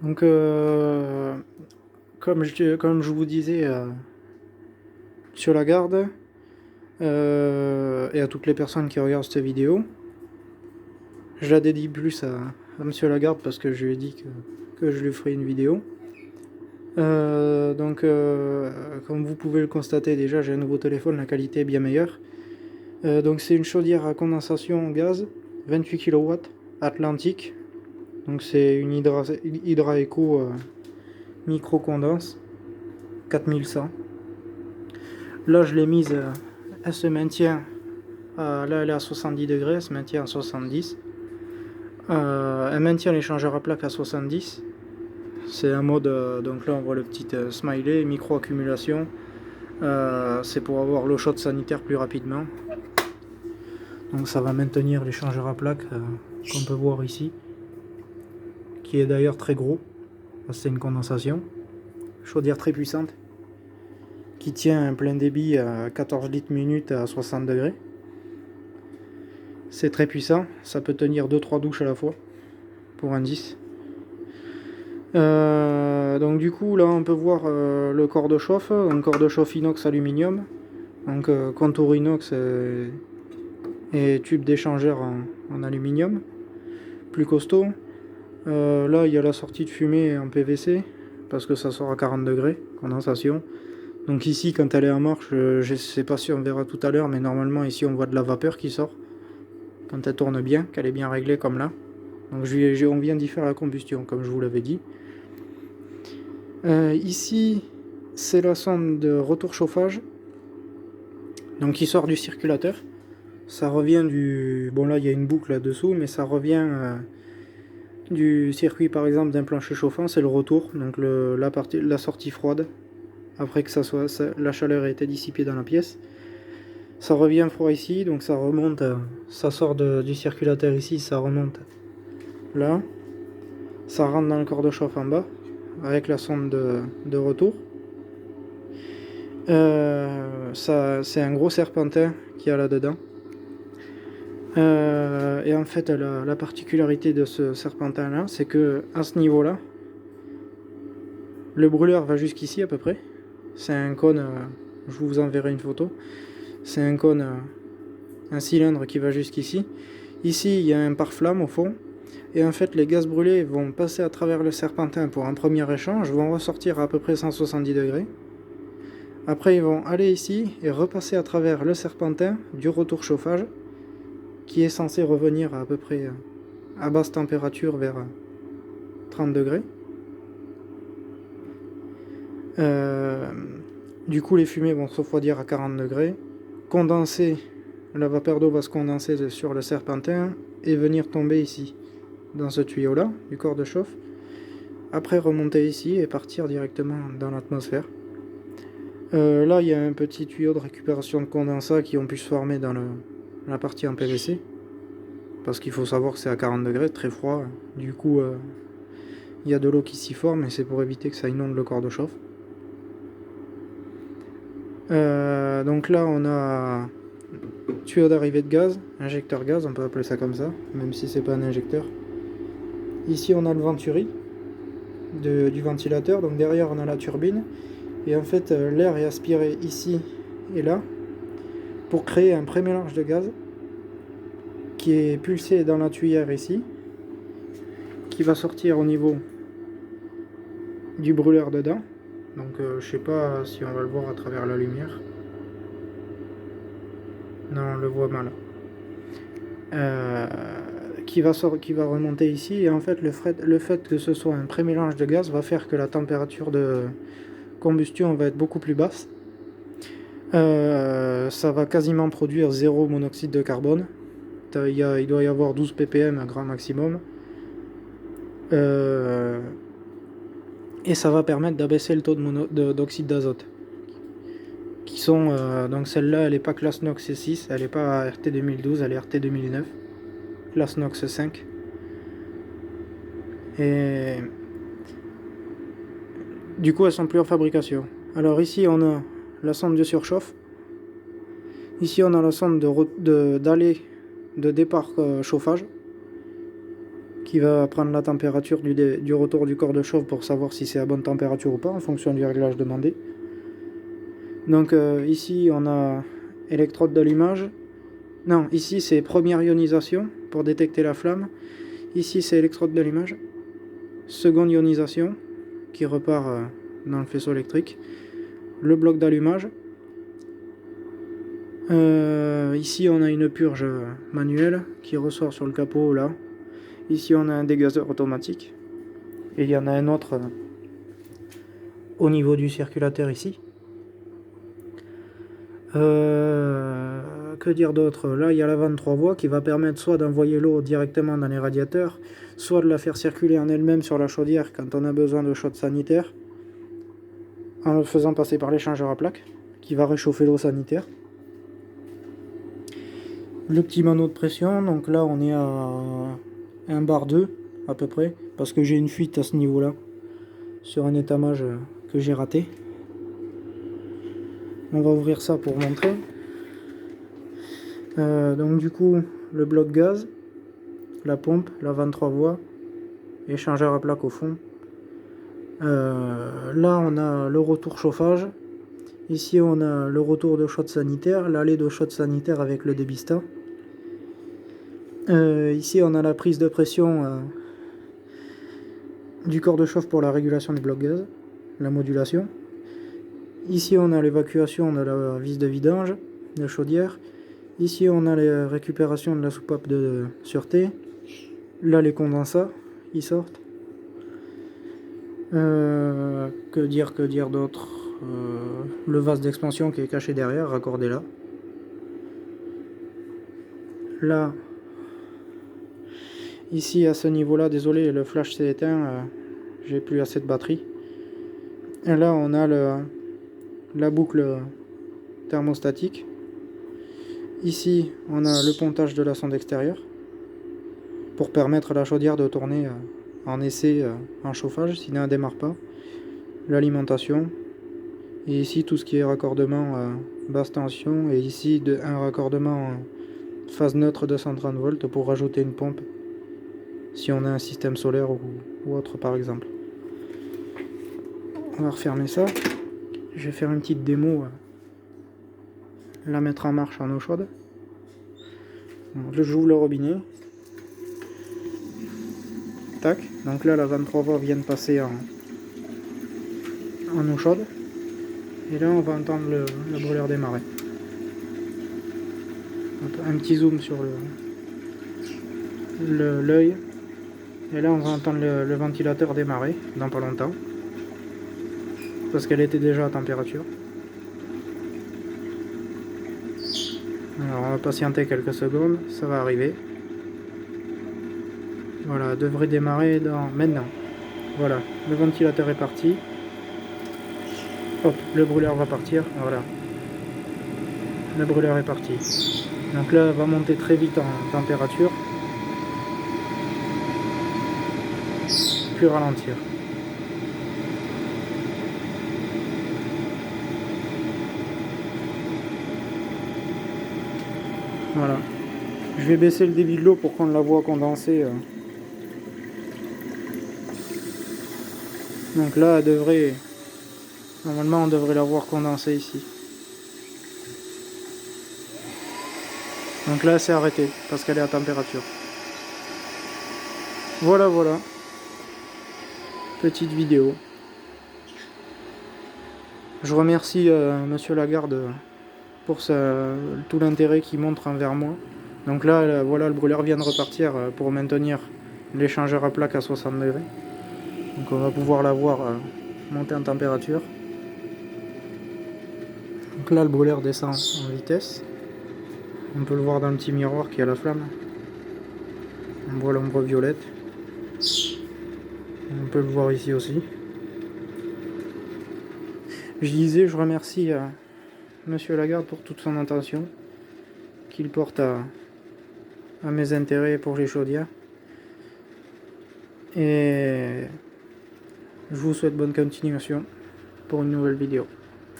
Donc, comme je vous disais sur la garde, et à toutes les personnes qui regardent cette vidéo, je la dédie plus à Monsieur Lagarde parce que je lui ai dit que je lui ferai une vidéo. Comme vous pouvez le constater déjà, j'ai un nouveau téléphone, la qualité est bien meilleure. Donc c'est une chaudière à condensation gaz, 28 kW, Atlantique. Donc c'est une Hydra Eco micro-condense, 4100. Là je l'ai mise, elle se maintient, là elle est à 70 degrés, elle se maintient à 70. Elle maintient l'échangeur à plaques à 70. C'est un mode, donc là on voit le petit smiley, micro-accumulation. C'est pour avoir l'eau chaude sanitaire plus rapidement. Donc ça va maintenir l'échangeur à plaques qu'on peut voir ici, qui est d'ailleurs très gros. C'est une condensation. Chaudière très puissante, qui tient un plein débit à 14 litres minute à 60 degrés. C'est très puissant, ça peut tenir 2-3 douches à la fois, pour un 10. Donc du coup là on peut voir le corps de chauffe, un corps de chauffe inox aluminium, donc contour inox et tube d'échangeur en aluminium, plus costaud. Là il y a la sortie de fumée en PVC, parce que ça sort à 40 degrés, condensation. Donc ici quand elle est en marche, je sais pas si on verra tout à l'heure, mais normalement ici on voit de la vapeur qui sort, quand elle tourne bien, qu'elle est bien réglée comme là. Donc on vient d'y faire la combustion, comme je vous l'avais dit. Ici, c'est la sonde de retour chauffage, donc qui sort du circulateur. Ça revient du... Bon là, il y a une boucle là-dessous, mais ça revient du circuit, par exemple, d'un plancher chauffant. C'est le retour, donc la sortie froide, après que la chaleur ait été dissipée dans la pièce. Ça revient froid ici, donc ça remonte, ça sort du circulateur ici, ça remonte là. Ça rentre dans le corps de chauffe en bas, avec la sonde de retour. C'est un gros serpentin qu'il y a là-dedans. Et en fait, la particularité de ce serpentin-là, c'est que à ce niveau-là, le brûleur va jusqu'ici à peu près. C'est un cône, je vous enverrai une photo. C'est un cône, un cylindre qui va jusqu'ici. Ici, il y a un pare-flamme au fond. Et en fait, les gaz brûlés vont passer à travers le serpentin pour un premier échange, vont ressortir à peu près 170 degrés. Après, ils vont aller ici et repasser à travers le serpentin du retour chauffage, qui est censé revenir à peu près à basse température vers 30 degrés. Du coup, les fumées vont se refroidir à 40 degrés, condenser, la vapeur d'eau va se condenser sur le serpentin et venir tomber ici, dans ce tuyau-là, du corps de chauffe. Après, remonter ici et partir directement dans l'atmosphère. Là, il y a un petit tuyau de récupération de condensat qui ont pu se former dans la partie en PVC. Parce qu'il faut savoir que c'est à 40 degrés, très froid. Du coup, il y a de l'eau qui s'y forme et c'est pour éviter que ça inonde le corps de chauffe. Donc là, on a tuyau d'arrivée de gaz, injecteur gaz, on peut appeler ça comme ça, même si c'est pas un injecteur. Ici, on a le venturi du ventilateur, donc derrière, on a la turbine. Et en fait, l'air est aspiré ici et là pour créer un pré-mélange de gaz qui est pulsé dans la tuyère ici, qui va sortir au niveau du brûleur dedans. Donc je sais pas si on va le voir à travers la lumière. Non, on le voit mal. Qui va remonter ici, et en fait le fait que ce soit un pré-mélange de gaz va faire que la température de combustion va être beaucoup plus basse. Ça va quasiment produire 0 monoxyde de carbone. Il doit y avoir 12 ppm à grand maximum. Et ça va permettre d'abaisser le taux d'oxyde d'azote. Qui sont, donc celle-là, elle n'est pas classe NOx C6, elle n'est pas RT 2012, elle est RT 2009. Classe NOx 5. Et du coup, elles sont plus en fabrication. Alors ici, on a la sonde de surchauffe. Ici, on a la sonde d'allée de départ chauffage, qui va prendre la température du retour du corps de chauffe pour savoir si c'est à bonne température ou pas en fonction du réglage demandé. Donc ici on a électrode d'allumage. Non, ici c'est première ionisation pour détecter la flamme. Ici c'est électrode d'allumage. Seconde ionisation qui repart dans le faisceau électrique. Le bloc d'allumage. Ici on a une purge manuelle qui ressort sur le capot là. Ici on a un dégazeur automatique. Et il y en a un autre au niveau du circulateur ici. Que dire d'autre? Là il y a la vanne 3 voies qui va permettre soit d'envoyer l'eau directement dans les radiateurs, soit de la faire circuler en elle-même sur la chaudière quand on a besoin de chaude sanitaire, en le faisant passer par l'échangeur à plaques qui va réchauffer l'eau sanitaire. Le petit mano de pression, donc là on est à 1 bar 2 à peu près, parce que j'ai une fuite à ce niveau là sur un étamage que j'ai raté. On va ouvrir ça pour montrer. Donc du coup le bloc gaz, la pompe, la vanne 3 voies, échangeur à plaques au fond. Là on a le retour chauffage. Ici on a le retour de chaude sanitaire, l'allée de chaude sanitaire avec le débistat. Ici on a la prise de pression du corps de chauffe pour la régulation du bloc gaz, la modulation. Ici on a l'évacuation de la vis de vidange de chaudière. Ici on a la récupération de la soupape de sûreté. Là les condensats ils sortent. Que dire d'autre? Le vase d'expansion qui est caché derrière, raccordé là. Là, ici à ce niveau là, désolé le flash s'est éteint, j'ai plus assez de batterie. Et là on a la boucle thermostatique. Ici on a le pontage de la sonde extérieure pour permettre à la chaudière de tourner en essai en chauffage, sinon elle ne démarre pas. L'alimentation. Et ici tout ce qui est raccordement basse tension, et ici un raccordement phase neutre 230 volts pour rajouter une pompe si on a un système solaire ou autre par exemple. On va refermer ça. Je vais faire une petite démo, la mettre en marche en eau chaude. J'ouvre le robinet. Tac. Donc là la 23 voies vient de passer en eau chaude. Et là on va entendre le brûleur démarrer. Un petit zoom sur l'œil. Et là on va entendre le ventilateur démarrer dans pas longtemps. Parce qu'elle était déjà à température. Alors on va patienter quelques secondes, ça va arriver. Voilà, elle devrait démarrer maintenant. Voilà, le ventilateur est parti. Hop, le brûleur va partir, voilà. Le brûleur est parti. Donc là, elle va monter très vite en température. Puis ralentir. Voilà. Je vais baisser le débit de l'eau pour qu'on la voit condenser. Donc là, elle devrait... Normalement, on devrait la voir condenser ici. Donc là, c'est arrêté parce qu'elle est à température. Voilà, voilà. Petite vidéo. Je remercie Monsieur Lagarde pour tout l'intérêt qu'il montre envers moi. Donc là, voilà, le brûleur vient de repartir pour maintenir l'échangeur à plaques à 60 degrés. Donc on va pouvoir la voir monter en température. Donc là, le brûleur descend en vitesse. On peut le voir dans le petit miroir qui a la flamme. On voit l'ombre violette. On peut le voir ici aussi. Je disais, je remercie Monsieur Lagarde pour toute son attention qu'il porte à mes intérêts pour les chaudières. Et je vous souhaite bonne continuation pour une nouvelle vidéo.